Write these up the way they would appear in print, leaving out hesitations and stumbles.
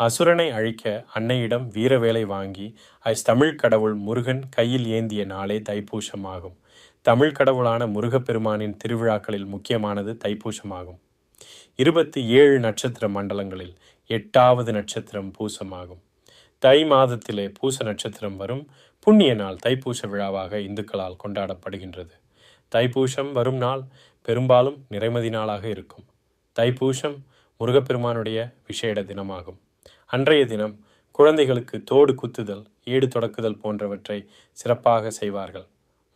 அசுரனை அழிக்க அன்னையிடம் வீரவேலை வாங்கி தமிழ் கடவுள் முருகன் கையில் ஏந்திய நாளே தைப்பூசமாகும். தமிழ் கடவுளான முருகப்பெருமானின் திருவிழாக்களில் முக்கியமானது தைப்பூசமாகும். 27 நட்சத்திர மண்டலங்களில் 8வது நட்சத்திரம் பூசமாகும். தை மாதத்திலே பூச நட்சத்திரம் வரும் புண்ணிய நாள் தைப்பூச விழாவாக இந்துக்களால் கொண்டாடப்படுகின்றது. தைப்பூசம் வரும் நாள் பெரும்பாலும் நிறைமதி நாளாக இருக்கும். தைப்பூசம் முருகப்பெருமானுடைய விசேட தினமாகும். அன்றைய தினம் குழந்தைகளுக்கு தோடு குத்துதல், ஏடு தொடக்குதல் போன்றவற்றை சிறப்பாக செய்வார்கள்.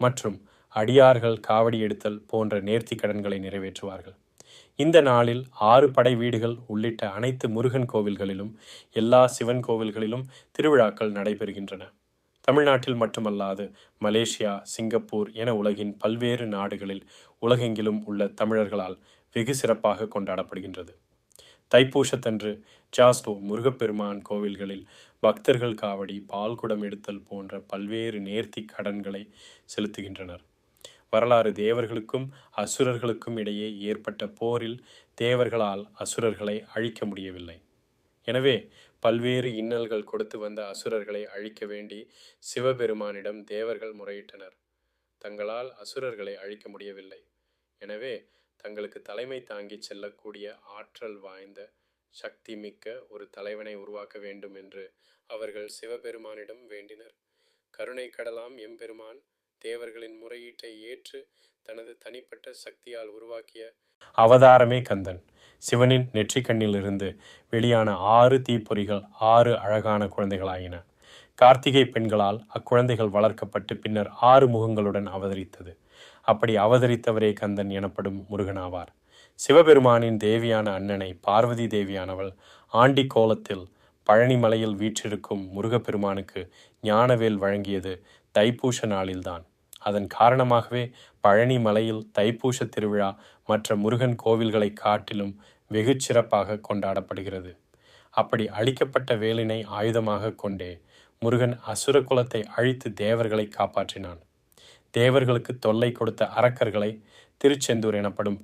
மற்றும் அடியார்கள் காவடி எடுத்தல் போன்ற நேர்த்தி கடன்களை நிறைவேற்றுவார்கள். இந்த நாளில் 6 படை வீடுகள் உள்ளிட்ட அனைத்து முருகன் கோவில்களிலும் எல்லா சிவன் கோவில்களிலும் திருவிழாக்கள் நடைபெறுகின்றன. தமிழ்நாட்டில் மட்டுமல்லாது மலேசியா, சிங்கப்பூர் என உலகின் பல்வேறு நாடுகளில் உலகெங்கிலும் உள்ள தமிழர்களால் வெகு சிறப்பாக கொண்டாடப்படுகின்றது. தைப்பூசத்தன்று ஜாஸ்டோ முருகப்பெருமான் கோவில்களில் பக்தர்கள் காவடி, பால்குடம் எடுத்தல் போன்ற பல்வேறு நேர்த்தி கடன்களை செலுத்துகின்றனர். வரலாறு தேவர்களுக்கும் அசுரர்களுக்கும் இடையே ஏற்பட்ட போரில் தேவர்களால் அசுரர்களை அழிக்க முடியவில்லை. எனவே பல்வேறு இன்னல்கள் கொடுத்து வந்த அசுரர்களை அழிக்க வேண்டி சிவபெருமானிடம் தேவர்கள் முறையிட்டனர். தங்களால் அசுரர்களை அழிக்க முடியவில்லை. எனவே தங்களுக்கு தலைமை தாங்கி செல்லக்கூடிய ஆற்றல் வாய்ந்த சக்தி மிக்க ஒரு தலைவனை உருவாக்க வேண்டும் என்று அவர்கள் சிவபெருமானிடம் வேண்டினர். கருணை கடலாம் எம்பெருமான் தேவர்களின் முறையீட்டை ஏற்று தனது தனிப்பட்ட சக்தியால் உருவாக்கிய அவதாரமே கந்தன். சிவனின் நெற்றிக்கண்ணிலிருந்து வெளியான 6 தீப்பொறிகள் 6 அழகான குழந்தைகளாயின. கார்த்திகை பெண்களால் அக்குழந்தைகள் வளர்க்கப்பட்டு பின்னர் 6 முகங்களுடன் அவதரித்தது. அப்படி அவதரித்தவரே கந்தன் எனப்படும் முருகனாவார். சிவபெருமானின் தேவியான அண்ணனை பார்வதி தேவியானவள் ஆண்டி கோலத்தில் பழனி மலையில் வீற்றிருக்கும் முருகப்பெருமானுக்கு ஞானவேல் வழங்கியது தைப்பூச நாளில்தான். அதன் காரணமாகவே பழனி மலையில் தைப்பூச திருவிழா மற்ற முருகன் கோவில்களை காட்டிலும் வெகு சிறப்பாக கொண்டாடப்படுகிறது. அப்படி அழிக்கப்பட்ட வேலினை ஆயுதமாக கொண்டே முருகன் அசுர குலத்தை அழித்து தேவர்களை காப்பாற்றினான். தேவர்களுக்கு தொல்லை கொடுத்த அரக்கர்களை திருச்செந்தூர் எனப்படும்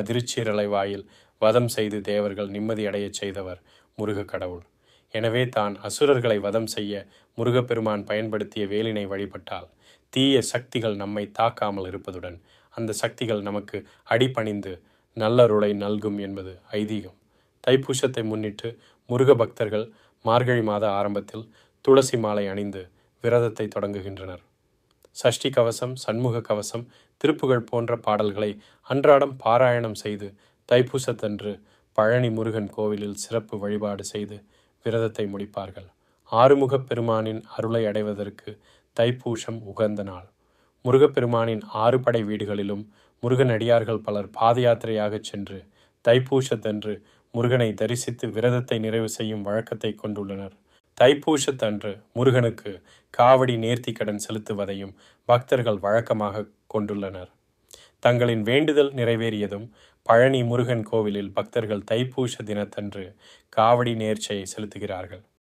திருச்சீரலை வாயில் வதம் செய்து தேவர்கள் நிம்மதியடைய செய்தவர் முருக கடவுள். எனவே தான் அசுரர்களை வதம் செய்ய முருகப்பெருமான் பயன்படுத்திய வேலினை வழிபட்டால் தீய சக்திகள் நம்மை தாக்காமல் இருப்பதுடன் அந்த சக்திகள் நமக்கு அடிபணிந்து நல்லருளை நல்கும் என்பது ஐதீகம். தைப்பூசத்தை முன்னிட்டு முருக பக்தர்கள் மார்கழி மாத ஆரம்பத்தில் துளசி மாலை அணிந்து விரதத்தை தொடங்குகின்றனர். சஷ்டி கவசம், சண்முக கவசம், திருப்புகழ் போன்ற பாடல்களை அன்றாடம் பாராயணம் செய்து தைப்பூசத்தன்று பழனி முருகன் கோவிலில் சிறப்பு வழிபாடு செய்து விரதத்தை முடிப்பார்கள். ஆறுமுகப் பெருமானின் அருளை அடைவதற்கு தைப்பூசம் உகந்த நாள். முருகப்பெருமானின் 6 படை வீடுகளிலும் முருகன் அடியார்கள் பலர் பாத யாத்திரையாக சென்று தைப்பூசத்தன்று முருகனை தரிசித்து விரதத்தை நிறைவு செய்யும் வழக்கத்தை கொண்டுள்ளனர். தைப்பூசத்தன்று முருகனுக்கு காவடி நேர்த்தி கடன் செலுத்துவதையும் பக்தர்கள் வழக்கமாக கொண்டுள்ளனர். தங்களின் வேண்டுதல் நிறைவேறியதும் பழனி முருகன் கோவிலில் பக்தர்கள் தைப்பூச தினத்தன்று காவடி நேர்ச்சையை செலுத்துகிறார்கள்.